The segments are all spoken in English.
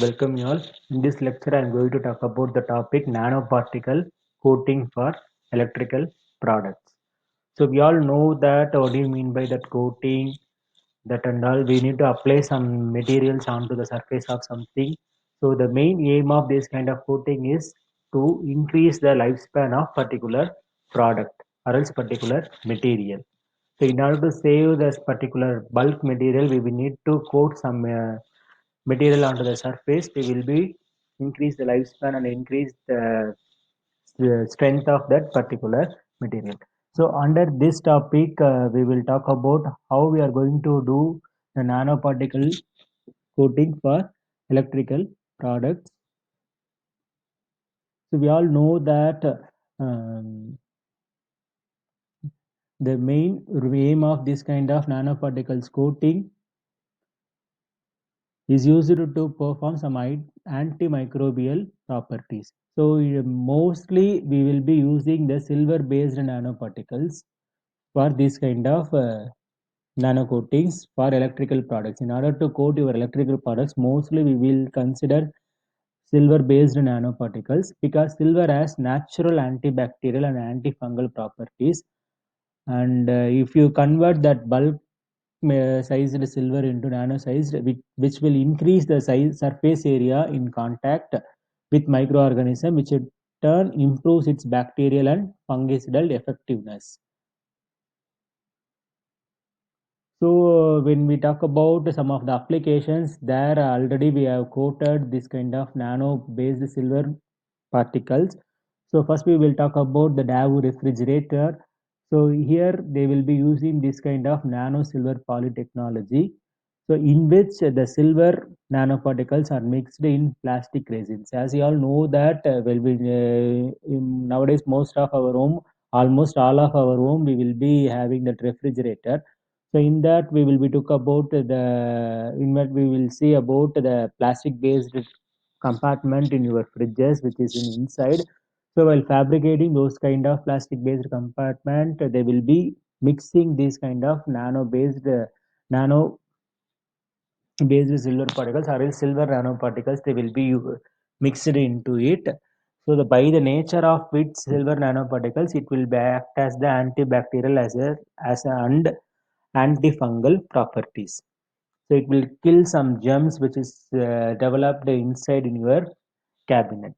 Welcome you all. In this lecture, I am going to talk about the topic nanoparticle coating for electrical products. So we all know that what do you mean by that coating, that and all. We need to apply some materials onto the surface of something. So the main aim of this kind of coating is to increase the lifespan of particular product or else particular material. So in order to save this particular bulk material, we will need to coat some material onto the surface. We will be increase the lifespan and increase the strength of that particular material. So under this topic, we will talk about how we are going to do the nanoparticle coating for electrical products. So we all know that the main aim of this kind of nanoparticles coating is used to perform some antimicrobial properties. So mostly we will be using the silver based nanoparticles for this kind of nano coatings for electrical products. In order to coat your electrical products, mostly we will consider silver based nanoparticles because silver has natural antibacterial and antifungal properties. And if you convert that bulk sized silver into nano sized, which will increase the size surface area in contact with microorganism, which in turn improves its bacterial and fungicidal effectiveness. So when we talk about some of the applications, there already we have quoted this kind of nano-based silver particles. So first we will talk about the Daewoo refrigerator. So here they will be using this kind of nano silver poly technology. So in which the silver nanoparticles are mixed in plastic resins. As you all know that nowadays most of our home, almost all of our home, we will be having that refrigerator. So in that we will be talk about in that we will see about the plastic based compartment in your fridges which is in inside. So while fabricating those kind of plastic based compartment, they will be mixing this kind of nano based silver particles or else silver nanoparticles. They will be mixed into it. So by the nature of which silver nanoparticles, it will be act as the antibacterial as a and antifungal properties. So it will kill some germs which is developed inside in your cabinet.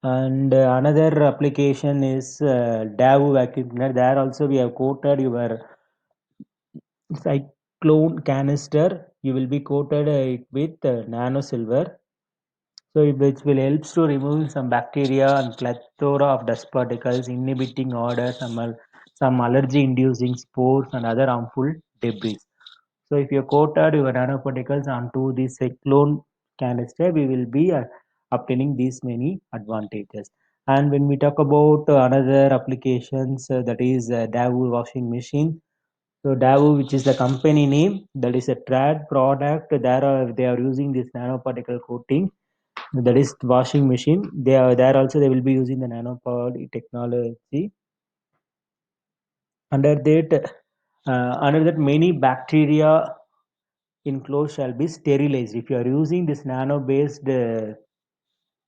And another application is Daewoo vacuum cleaner. There also we have coated your cyclone canister. You will be coated it with nano silver. So which will helps to remove some bacteria and plethora of dust particles, inhibiting odor, some allergy-inducing spores and other harmful debris. So if you coated your nanoparticles onto the cyclone canister, we will be obtaining these many advantages. And when we talk about another applications, that is Daewoo washing machine. So Daewoo, which is the company name, that is a trad product. They are using this nanoparticle coating. That is washing machine. They are there also. They will be using the nanopod technology. Under that, many bacteria enclosed shall be sterilized. If you are using this nano-based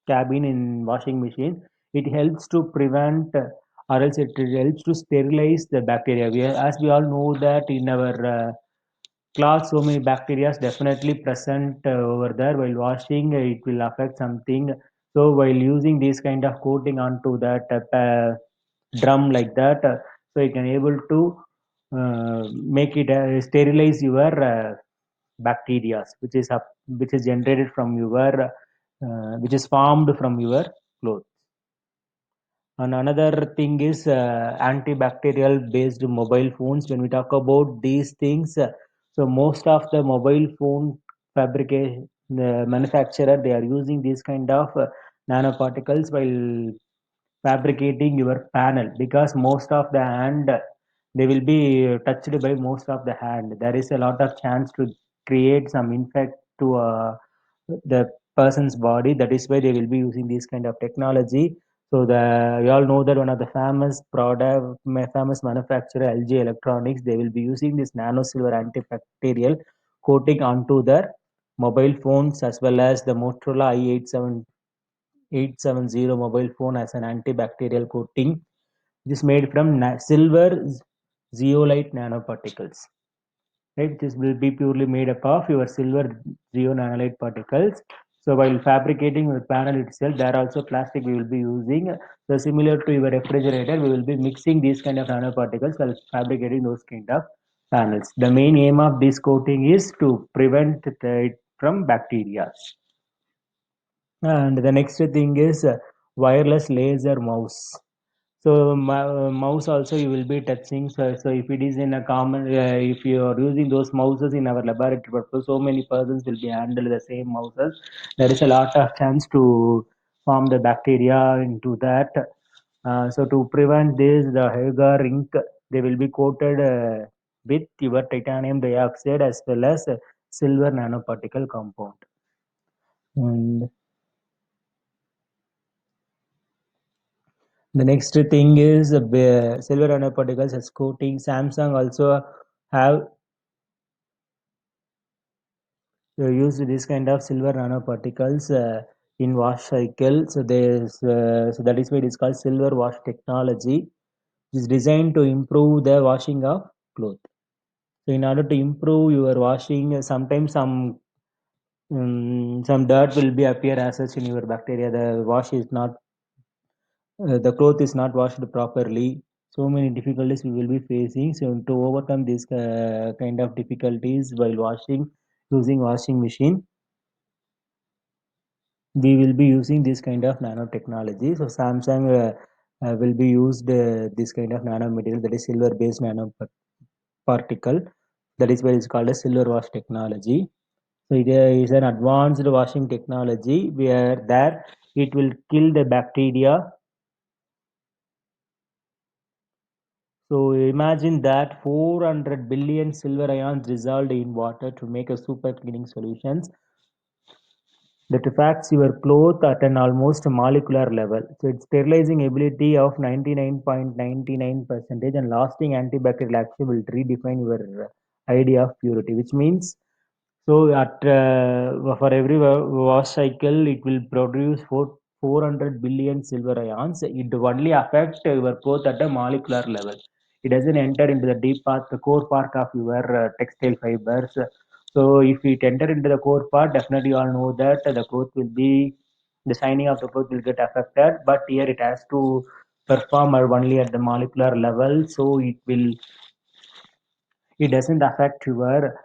cabin in washing machine, it helps to prevent or else it helps to sterilize the bacteria. As we all know that in our cloth, so many bacteria is definitely present over there. While washing, it will affect something. So while using this kind of coating onto that drum like that, so you can able to make it sterilize your bacteria which is generated from your which is formed from your clothes. And another thing is antibacterial based mobile phones. When we talk about these things, so most of the mobile phone fabrication manufacturer, they are using these kind of nanoparticles while fabricating your panel, because most of the hand they will be touched by most of the hand. There is a lot of chance to create some infect to the person's body. That is why they will be using this kind of technology. So we all know that one of the famous manufacturer LG Electronics, they will be using this nano silver antibacterial coating onto their mobile phones as well as the Motorola i870 mobile phone as an antibacterial coating. It is made from silver zeolite nanoparticles. Right, this will be purely made up of your silver zeonanolite particles. So while fabricating the panel itself, there also plastic we will be using. So similar to your refrigerator, we will be mixing these kind of nanoparticles while fabricating those kind of panels. The main aim of this coating is to prevent it from bacteria. And the next thing is wireless laser mouse. So mouse also you will be touching. So if it is in a common, if you are using those mouses in our laboratory purpose, so many persons will be handle the same mouses. There is a lot of chance to form the bacteria into that. So to prevent this, the agar ink they will be coated with your titanium dioxide as well as silver nanoparticle compound. And the next thing is silver nanoparticles as coating. Samsung also have used this kind of silver nanoparticles in wash cycle. So that is why it is called silver wash technology. It is designed to improve the washing of clothes. So in order to improve your washing, sometimes some dirt will be appear as such in your bacteria. The cloth is not washed properly. So many difficulties we will be facing. So to overcome these kind of difficulties while washing using washing machine, we will be using this kind of nanotechnology. So Samsung will be used this kind of nanomaterial, that is silver based nanoparticle. That is why it's called a silver wash technology. So it is an advanced washing technology where there it will kill the bacteria. So imagine that 400 billion silver ions dissolved in water to make a super cleaning solutions that affects your cloth at an almost molecular level. So its sterilizing ability of 99.99% and lasting antibacterial action will redefine your idea of purity, which means so at for every wash cycle, it will produce 400 billion silver ions. It only affects your cloth at a molecular level. It doesn't enter into the deep part, the core part of your textile fibers. So if it enter into the core part, definitely you all know that the cloth will be the shining of the cloth will get affected. But here it has to perform only at the molecular level, so it doesn't affect your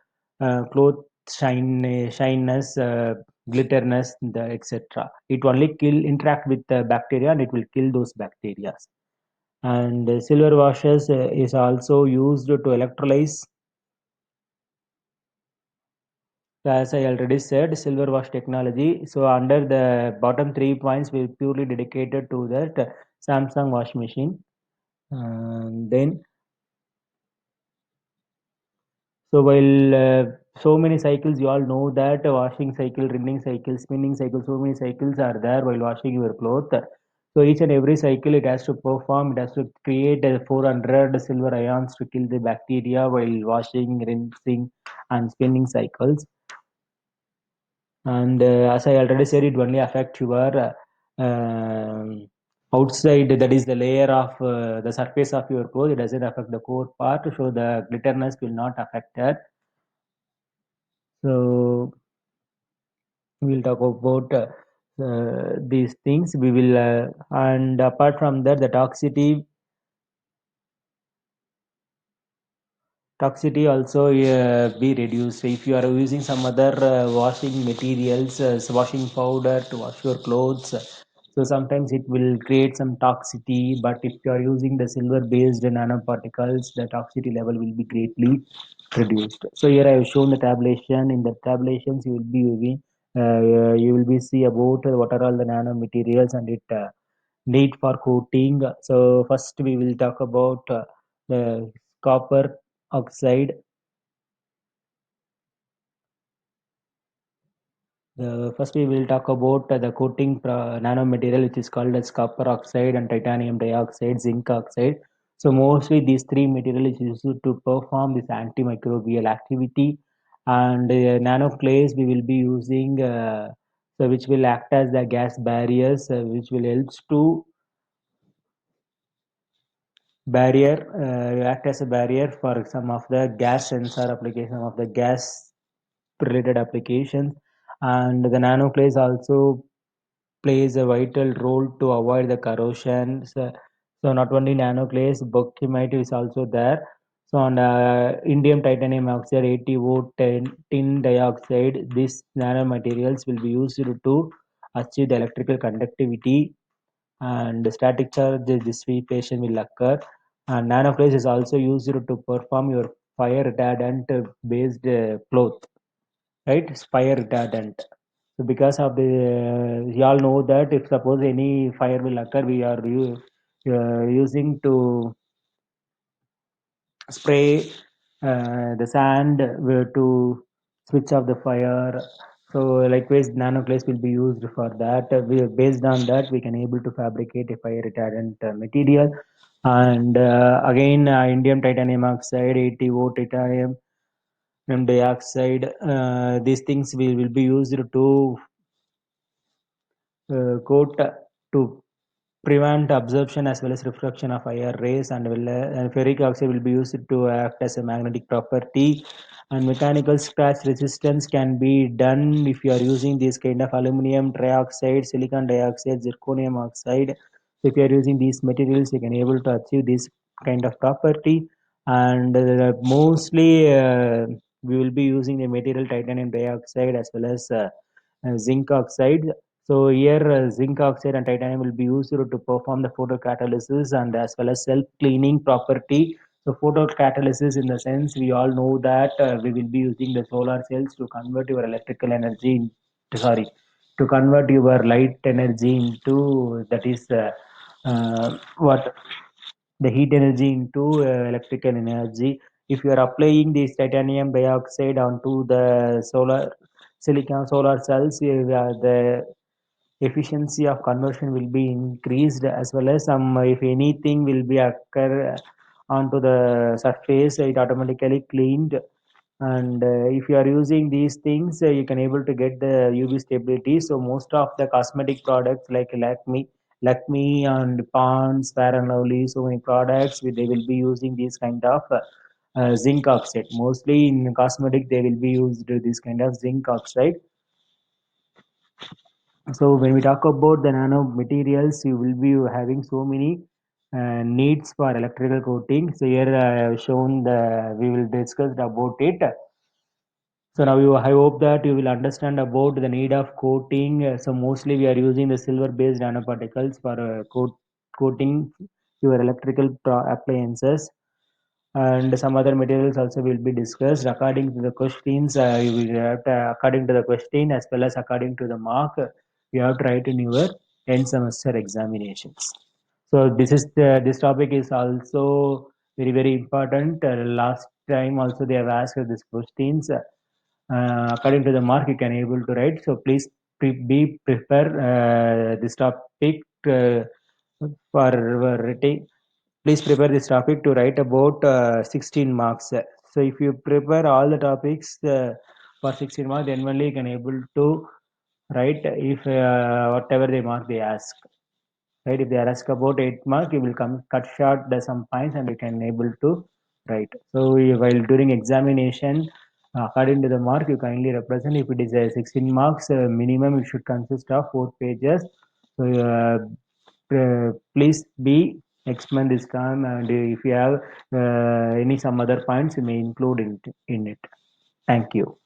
cloth shiness, glitterness, etc. It only kill interact with the bacteria and it will kill those bacteria. And silver washes is also used to electrolyze. As I already said, silver wash technology. So under the bottom 3 points, we purely dedicated to that Samsung wash machine. And then so while so many cycles, you all know that washing cycle, rinsing cycle, spinning cycle, so many cycles are there while washing your clothes. So each and every cycle it has to perform, it has to create 400 silver ions to kill the bacteria while washing, rinsing, and spinning cycles. And as I already said, it only affect your outside, that is the layer of the surface of your clothes. It doesn't affect the core part, so the glitterness will not affect that. So we'll talk about these things. We will, and apart from that, the toxicity also be reduced. If you are using some other washing materials, washing powder to wash your clothes, so sometimes it will create some toxicity. But if you are using the silver based nanoparticles, the toxicity level will be greatly reduced. So here I have shown the tabulation. In the tabulations you will be using, you will be see about what are all the nanomaterials and it need for coating. So first we will talk about the copper oxide. First we will talk about the coating nanomaterial which is called as copper oxide and titanium dioxide, zinc oxide. So mostly these three materials is used to perform this antimicrobial activity and nano clays we will be using, so which will act as the gas barriers, which will helps to act as a barrier for some of the gas sensor application, some of the gas related applications. And the nano clays also plays a vital role to avoid the corrosion. So not only nano clays, bauxite is also there. So on indium titanium oxide, ATO, tin dioxide, these nanomaterials will be used to achieve the electrical conductivity and static charge dissipation will occur. And nanoclays is also used to perform your fire retardant based cloth, right? Fire retardant. So because of the, you all know that if suppose any fire will occur, we are using to spray the sand to switch off the fire. So likewise, nanoclays will be used for that. Based on that, we can able to fabricate a fire retardant material. And again, indium titanium oxide, ATO, titanium dioxide, these things we will be used to coat to prevent absorption as well as refraction of IR rays, and ferric oxide will be used to act as a magnetic property. And mechanical scratch resistance can be done if you are using this kind of aluminum trioxide, silicon dioxide, zirconium oxide. So if you are using these materials, you can able to achieve this kind of property. And mostly we will be using the material titanium dioxide as well as zinc oxide. So here zinc oxide and titanium will be used to perform the photocatalysis and as well as self-cleaning property. So photocatalysis in the sense we all know that we will be using the solar cells to convert your electrical energy sorry, to convert your light energy into, that is what, the heat energy into electrical energy. If you are applying this titanium dioxide onto the silicon solar cells, the efficiency of conversion will be increased, as well as some, if anything will be occur onto the surface, it automatically cleaned. And if you are using these things, you can able to get the UV stability. So most of the cosmetic products like Lakme and Pond's, Fair and Lovely, so many products they will be using this kind of zinc oxide. Mostly in cosmetic they will be used this kind of zinc oxide. So when we talk about the nano materials, you will be having so many needs for electrical coating. So here I have shown we will discuss about it. So now I hope that you will understand about the need of coating. So mostly we are using the silver-based nanoparticles for coating your electrical appliances, and some other materials also will be discussed according to the questions. You will have to, according to the question as well as according to the mark, you have to write in your end semester examinations. So this topic is also very important. Last time also they have asked these questions. According to the mark you can able to write. So please be prepare this topic for writing. Please prepare this topic to write about 16 marks. So if you prepare all the topics for 16 marks, then only you can able to write if whatever the mark they ask. Right? If they ask about 8 mark, you will come cut short the some points and you can able to write. So while during examination, according to the mark, you kindly represent. If it is a 16 marks, minimum it should consist of 4 pages. So please be expand this time, and if you have any some other points, you may include in it. Thank you.